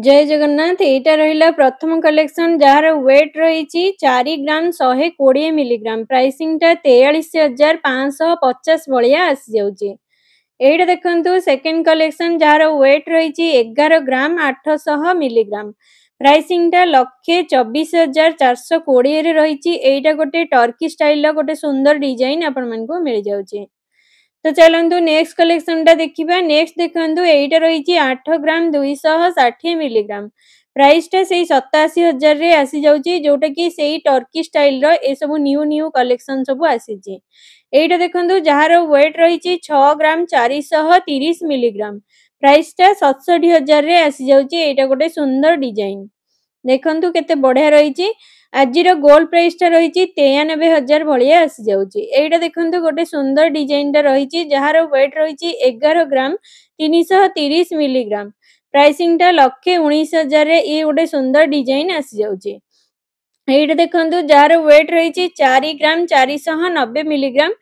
जय जगन्नाथ एटा रहिला प्रथम कलेक्शन जार वेट रही 4 ग्राम 120 मिलीग्राम प्राइसिंग टा 43,550 भलिया आसी जाउची। एटा देखंतु सेकंड कलेक्शन जार वेट रही 11 ग्राम 800 मिलीग्राम प्राइसिंग टा 1,24,420 रे रही। एटा गोटे टर्की स्टाइल ला गोटे सुंदर डिजाइन आपण मन को मिल जाउची। तो चलतु नेक्स्ट कलेक्शन टा देखिबा। नेक्स्ट देखंतु एटा रही 8 ग्राम 260 मिलीग्राम प्राइस टा से 87,000 रे आसी जाउची, जोटा कि सेही टर्की स्टाइल रो ए सब न्यू कलेक्शन सब आसीची। एटा देखंतु जहार वेट रही 6 ग्राम 430 मिलीग्राम प्राइस टा 67,000 रे आसी जाउची। एटा गोटे सुंदर डिजाइन देखंतु केते बढ़िया रही। आजिर गोल्ड प्राइस टा रही 93,000 भलिया आसी जाउची। एटा देखंतु गोटे सुंदर डिजाइन टा रही जहार वेट रही 11 ग्राम 330 मिलीग्राम प्राइसिंग टा 1,19,000 रे ये गोटे सुंदर डिजाइन आसी जाउची। एटा देखंतु जहार वेट रही 4 ग्राम 490 मिलीग्राम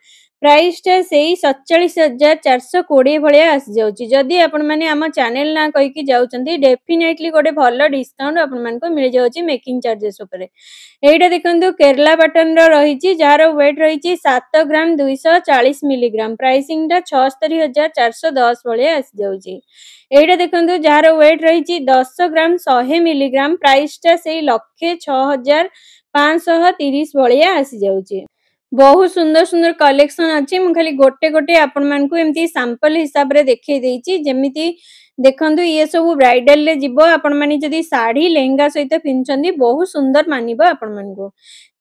प्राइस टा सेही 47,420 भलिया आसी जाउची। जदी आपण माने हम चैनल ना कहि कि जाउचंती डेफिनेटली गोटे भलो डिस्काउंट आपण मन को मिल जाउची मेकिंग चार्जेस ऊपर। एटा देखंतु केरला पैटर्न रो रही जहार वेट रही 7 ग्राम 240 मिलीग्राम प्राइसिंग टा 76,410 भलिया आसी जाउची। एटा देखंतु जहार वेट रही 10 ग्राम 100 मिलीग्राम प्राइस टा सेही 1,06,530 भलिया आसी जाउची। बहुत सुंदर सुंदर कलेक्शन अच्छी। मु खाली गोटे गोटे आपण मानकु एमती सैंपल हिसाब रे देखै देइची। जेमिति देखंतु ये सब ब्राइडल ले जिवो आपण माने जदी साड़ी लेहंगा सहित पिनचंदी बहुत सुंदर मानिबो आपण मानकु।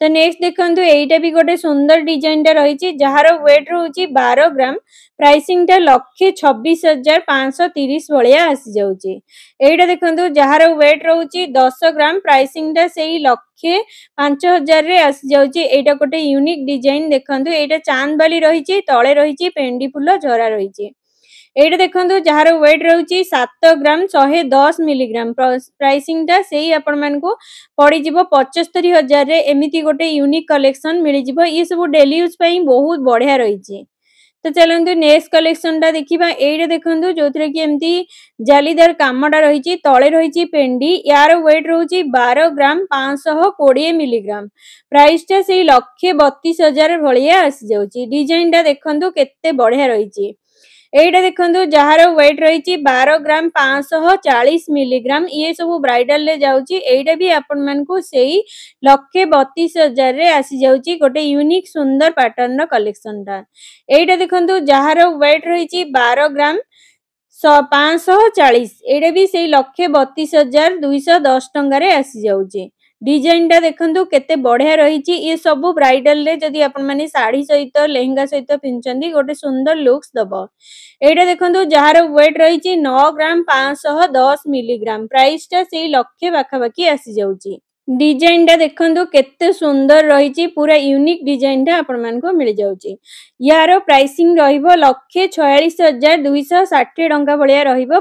तो नेक्स्ट देखंतु एइटा भी गोटे सुंदर डिजाइन टा रहिची जहार वेट रहउची 12 ग्राम प्राइसिंग टा 1,26,530 भलिया आसी जाउची। एइटा देखंतु जहार वेट रहउची 10 ग्राम प्राइसिंग टा सेही 1,05,000 रे आसी जाउची। एइटा गोटे यूनिक डिजाइन देखंतु। एइटा चांद वाली रहिची, तळे रहिची पेंडी फुल झरा रहिची। एइटा देखंतु जहार वेट रहउची 7 ग्राम 110 मिलीग्राम प्राइसिंग टा सेही आपण मानकु पड़ी जिवो 75,000 रे। एमिति गोटे यूनिक कलेक्शन मिली जिवो। ये सब डेली यूज पई बहुत बढ़िया रहिची। तो चलंतु नेक्स्ट कलेक्शन टा देखिबा। एइटा देखंतु जोथरे कि एमती जालीदार कामडा रहिची, तळे रहिची पेंडी। यार वेट रहउची 12 ग्राम 520 मिलीग्राम प्राइस टा सेही 1,32,000 भलिया आसी जाउची। डिजाइन टा देखंतु केते बढ़िया रहिची। एइटा देखंतु जहार वेट रही 12 ग्राम 540 मिलीग्राम ये सब ब्राइडल ले जाउची। एइटा भी आपण मानकु सेही 1,32,000 रे आसी जाउची। गोटे यूनिक सुंदर पैटर्न रो कलेक्शन टा। एइटा देखंतु जहार वेट रही 12 ग्राम 540 एइटा भी सेही 1,32,210 टंका रे आसी जाउची। डिजाइन टा देखंतु केते बढ़िया रहिची। ये सब ब्राइडल ले जदी आपण माने साड़ी सहित लेहंगा सहित पिनचंदी गोटे सुंदर लुक्स दबो। एइटा देखंतु जहार वेट रही 9 ग्राम 510 मिलीग्राम प्राइस टा सेही 1,00,000 पाखापाखी आसी जाउची। डिजाइन टा देखंतु केते सुंदर रहिची। पूरा यूनिक डिजाइन टा आपण मन को मिल जाउची। यार प्राइसिंग रहिबो 1,46,260 टंका भलिया रहिबो।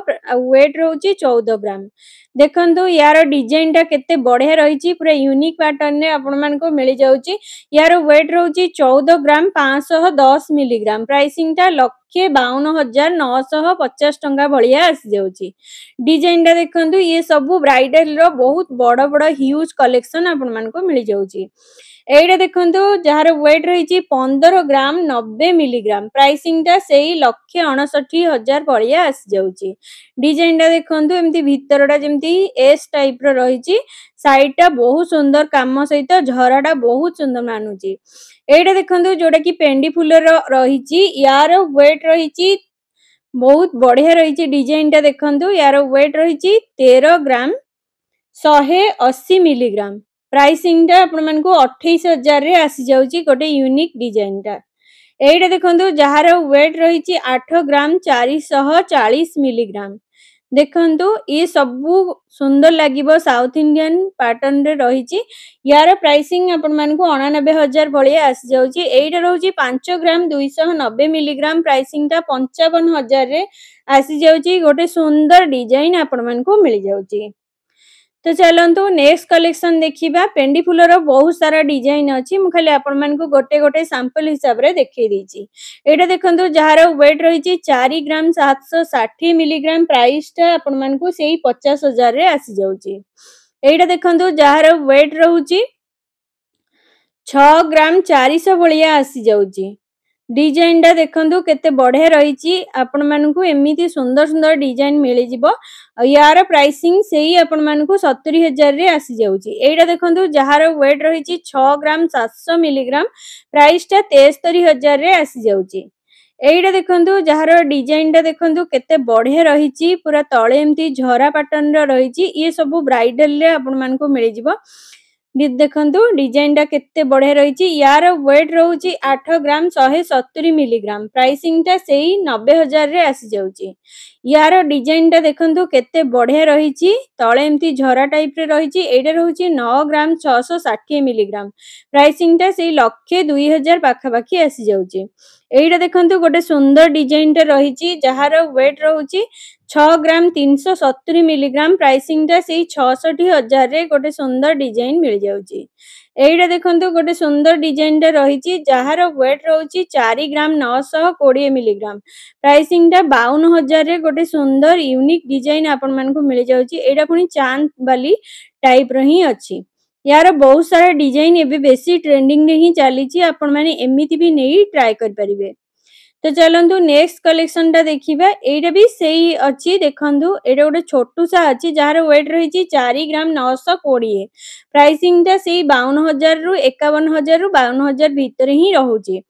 वेट रहउची 14 ग्राम। देखंतु यार डिजाइन टा केते बढ़िया रहिची। पूरा यूनिक पैटर्न ने आपण मन को मिल जाउची। यार वेट रहउची 14 ग्राम 510 मिलीग्राम प्राइसिंग टा 1,52,950 टंका भलिया आसी जाउची। डिजाइन टा देखंतु ये सब ब्राइडल रो बहुत बड़ बड़ ह्यूज कलेक्शन आपण मन को मिल जाउची। एइटा देखंतु जहार वेट रही 15 ग्राम 90 मिलीग्राम प्राइसिंग टा सेही 1,59,000 भलिया आसी जाउची। डिजाइन टा देखंतु एमती भीतरटा जेमती एस टाइप रो रहिची। साइड टा बहुत सुंदर काम सहित झराटा बहुत सुंदर मानुची। एइटा देखंतु जोटा कि पेंडी फुल रो रहिची। यार वेट रही बहुत बढ़िया रही। डिजाइन टा देखंतु यार वेट रही 13 ग्राम 180 मिलीग्राम प्राइसिंग टा आपण मन को 28,000 रे आसी जाउची। गोटे यूनिक डिजाइन टा। एइटा देखंतु जहार वेट रही 8 ग्राम 440 मिलीग्राम देखंतु ये सब सुंदर लागिबो। साउथ इंडियन पैटर्न रे रहिची। यार प्राइसिंग आपण मन को 89,000 भलिया आसी जाउची। एइटा रहउची 5 ग्राम 290 मिलीग्राम प्राइसिंग टा 55,000 रे आसी जाउची। गोटे सुंदर डिजाइन आपण मन को मिल जाउची। तो चलतु नेक्स्ट कलेक्शन देखिबा पेंडी फुलर बहुत सारा डिजाइन अछि मु खाली आपण मानकु गोटे गोटे सैंपल हिसाब रे देखै दीची। एटा देखंतु जहार वेट रही 4 ग्राम 760 मिलीग्राम प्राइस टा आपण मानकु सेही 50,000 रे आसी जाउची। एटा देखंतु जहार वेट रहूची 6 ग्राम 400 भलिया आसी जाउची। डिजाइन टा देखंतु केते बढ़िया रहिची आपण मानकु एमिति सुंदर सुंदर डिजाइन मिले जिवो। यार प्राइसिंग सेही आपण मानकु 70,000 रे आसी जाउची। एटा देखंतु जहार वेट रहिची 6 ग्राम 700 मिलीग्राम प्राइस टा 73,000 रे आसी जाउची। एटा देखंतु जहार डिजाइन टा देखंतु केते बढ़िया रहिची पूरा तळे एमती झरा पैटर्न रो रहिची। ये सब ब्राइडल रे आपण मानकु मिले जिवो। देखंतु डिजाइन टा केते बढ़िया रहिची। यार वेट रहूची 8 ग्राम 170 मिलीग्राम प्राइसिंग टा सेही 90,000 रे आसी जाउची। यार डिजाइन टा देखंतु केते बढ़िया रहिची तळे एमती झरा टाइप रे रहिची। एटा रहूची 9 ग्राम 660 मिलीग्राम प्राइसिंग टा सेही 1,02,000 पाखा पाखी आसी जाउची। एटा देखंतु गोटे सुंदर डिजाइन टा रहिची जहार वेट रहूची 6 ग्राम 370 मिलीग्राम प्राइसिंग टा सेही 66,000 रे गोटे सुंदर डिजाइन मिल जाउची। एटा देखंतु गोटे सुंदर डिजाइन टा रहिची जहार वेट रहूची 4 ग्राम 920 मिलीग्राम प्राइसिंग टा 52,000 रे गोटे सुंदर यूनिक डिजाइन आपण मानकु मिल जाउची। एटा पुनी चांद वाली टाइप रही अछि। यार बहुत सारा डिजाइन एबे बेसी ट्रेंडिंग रे ही चलीची आपण माने एमिति भी नहीं ट्राई कर परिबे। तो चलंतु नेक्स्ट कलेक्शन टा देखिबा। एटा भी सेही अछि देखंतु एटा गोटे छोटू सा अछि जहार वेट रहिची 4 ग्राम 920 प्राइसिंग टा सेही 52,000 रु 51,000 रु 52,000 भीतर ही रहूची।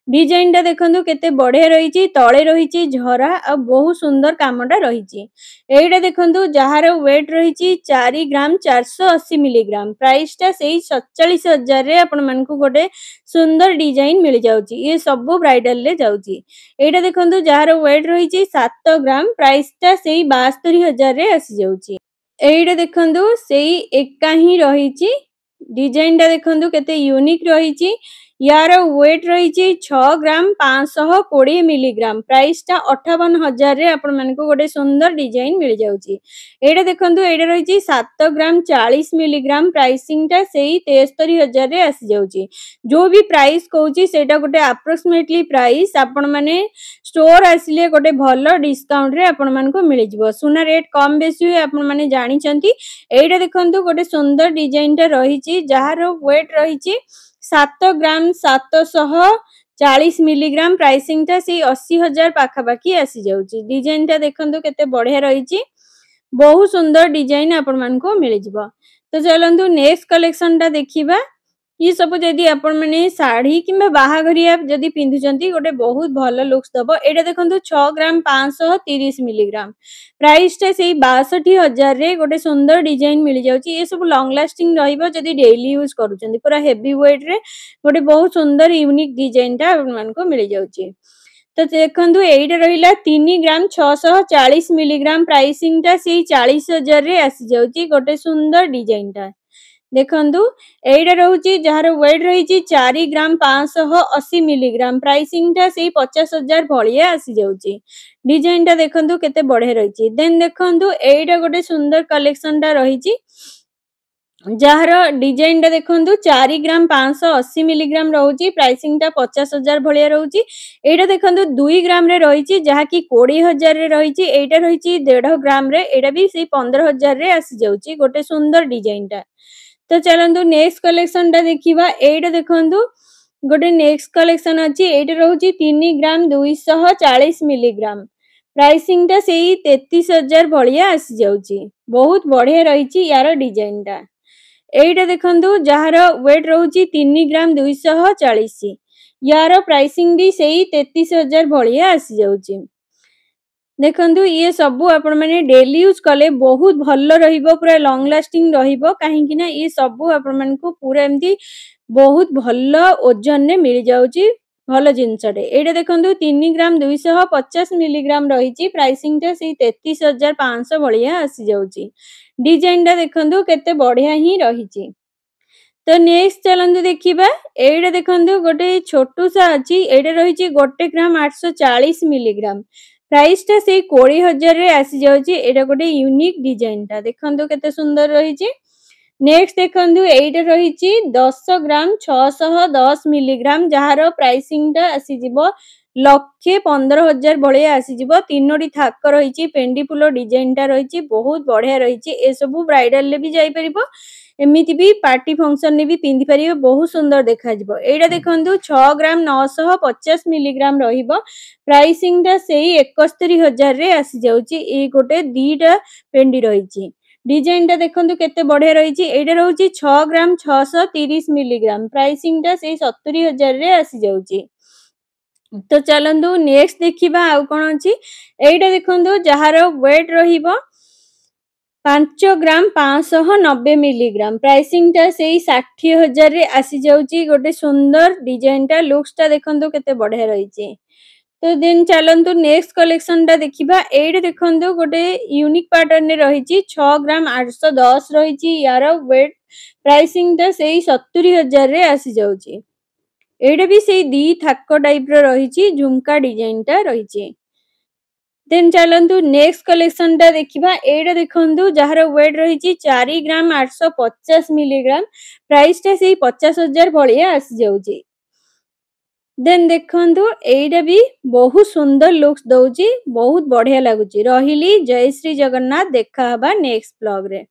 डिजाइन टा देखंतु केते बढ़िया रहिची तळे रहिची झरा आ बहुत सुंदर कामटा रहिची। एटा देखंतु जहार वेट रहिची 4 ग्राम 480 मिलीग्राम प्राइस टा सेही 47,000 रे आपण मानकु गोटे सुंदर डिजाइन मिल जाउची। ये सब ब्राइडल ले जाउची। एटा देखंतु जहार वेट रहिची 7 ग्राम प्राइस टा सेही 72,000 रे आसी जाउची। एटा देखंतु सेही एका ही रहिची। डिजाइन टा देखंतु केते यूनिक रहिची। यार वेट रहिची 6 ग्राम 520 मिलीग्राम प्राइस टा 58,000 रे आपण मानकु गोटे सुंदर डिजाइन मिल जाउची। एटा देखंतु एटा रहिची 7 ग्राम 40 मिलीग्राम प्राइसिंग टा सेही 73,000 रे आसी जाउची। जो भी प्राइस कहूची सेटा गोटे अप्रोक्सीमेटली प्राइस आपण माने स्टोर आसिले गोटे भलो डिस्काउंट रे आपण मानकु मिल जिवो। सुना रेट कम बेसी हुए आपण माने जानि चंती। एटा देखंतु गोटे सुंदर डिजाइन टा रहिची जहार वेट रहिची 7 ग्राम 740 मिलीग्राम प्राइसिंग टा सी 80,000 पाखा पाखी आसी जाउची। डिजाइन टा देखंतु केते बढ़िया रहिची। बहुत सुंदर डिजाइन आपण मानकु मिल जिवो। तो चलंतु नेक्स्ट कलेक्शन टा देखिबा। ये सब जदी आपण माने साड़ी किबा बाहाघरिया जदी पिंधुचंती गोटे बहुत भलो लुक्स दबो। एटा देखंतु 6 ग्राम 530 मिलीग्राम प्राइस टा सेही 62,000 रे गोटे सुंदर डिजाइन मिल जाउची। ये सब लॉन्ग लास्टिंग रहिबो जदी डेली यूज करूचंती पूरा हेवी वेट रे गोटे बहुत सुंदर यूनिक डिजाइन टा आपण मानकु मिल जाउची। तो देखंतु एटा रहिला 3 ग्राम 640 मिलीग्राम प्राइसिंग टा सेही 40,000 रे आसी जाउची गोटे सुंदर डिजाइन टा। देखंतु एटा रहूची जहार वेट रहिची 4 ग्राम 580 मिलीग्राम प्राइसिंग टा सेही 50,000 भलिया आसी जाउची। डिजाइन टा देखंतु केते बढ़िया रहिची। देन देखंतु एटा गोटे सुंदर कलेक्शन टा रहिची जहार डिजाइन टा देखंतु 4 ग्राम 580 मिलीग्राम रहूची प्राइसिंग टा 50,000 भलिया रहूची। एटा देखंतु 2 ग्राम रे रहिची जहा की 20,000 रे रहिची। एटा रहिची 1.5 ग्राम रे एटा भी सेही 15,000 रे आसी जाउची गोटे सुंदर डिजाइन टा। तो चलंतु नेक्स्ट कलेक्शन टा देखिबा। एटा देखंतु गोटे नेक्स्ट कलेक्शन अछि। एटा रहूची 3 ग्राम 240 मिलीग्राम प्राइसिंग टा सेही 33,000 भलिया आसी जाउची। बहुत बढ़िया रहिची यार डिजाइन टा। एटा देखंतु जहार वेट रहूची 3 ग्राम 240 यार प्राइसिंग भी सेही 33,000 भलिया आसी जाउची। देखंतु ये सब आपण माने डेली यूज कले बहुत भलो रहिबो पूरा लॉन्ग लास्टिंग रहिबो काहे कि ना ये सब आपण मानकु पूरा एमती बहुत भलो ओजन ने मिल जाउची भलो जिंसडे। एटा देखंतु 3 ग्राम 250 मिलीग्राम रहिची प्राइसिंग टा सेही 33,500 भलिया आसी जाउची। डिजाइन टा देखंतु केते बढ़िया ही रहिची। तो नेक्स्ट चलंतु देखिबा। एटा देखंतु गोटे छोटू सा अछि। एटा रहिची 1 ग्राम 840 मिलीग्राम प्राइस टा से 20,000 रे आसी जाउची। एटा गोटे यूनिक डिजाइन टा देखंतु केते सुंदर रहिची। नेक्स्ट देखंतु एटा रहिची 10 ग्राम 610 मिलीग्राम जहार प्राइसिंग टा आसी जिवो 1,15,000 भलिया आसी जिवो। तीनोटी थाक रहिची पेंडी फुलो डिजाइन टा रहिची बहुत बढ़िया रहिची। ए सब ब्राइडल ले भी जाई परिबो एमिति भी पार्टी फंक्शन ने भी पिंधि परिबो बहुत सुंदर देखा जिवो। एटा देखंतु 6 ग्राम 950 मिलीग्राम रहिबो। प्राइसिंग टा सेही 71,000 रे आसी जाउची। ए गोटे दीटा पेंडी रहिची। डिजाइन टा देखंतु केते बढ़िया रहिची। एटा रहउची 6 ग्राम 630 मिलीग्राम प्राइसिंग टा सेही 70,000 रे आसी जाउची। तो चलंतु नेक्स्ट देखिबा आउ कोन अछि। एटा देखंतु जहार वेट रहिबो 5 ग्राम 590 मिलीग्राम प्राइसिंग टा सेही 60,000 रे आसी जाउची। गोटे सुंदर डिजाइन टा लुक्स टा देखंतु केते बढ़िया रहिची। तो देन चलंतु नेक्स्ट कलेक्शन टा देखिबा। एटा देखंतु गोटे यूनिक पैटर्न ने रहिची 6 ग्राम 810 रहिची। यार वेट प्राइसिंग टा सेही 70,000 रे आसी जाउची। एटा भी सेही दी थाक टाइप रो रहिची झुमका डिजाइन टा रहिची। देन चलंतु नेक्स्ट कलेक्शन टा देखिबा। एटा देखंतु जहार वेट रहिची 4 ग्राम 850 मिलीग्राम प्राइस टा सेही 50,000 भलिया आसी जाउची। देन देखंतु एटा भी बहुत सुंदर लुक्स दउची बहुत बढ़िया लागुची। रहिली जय श्री जगन्नाथ। देखा हबा नेक्स्ट ब्लॉग रे।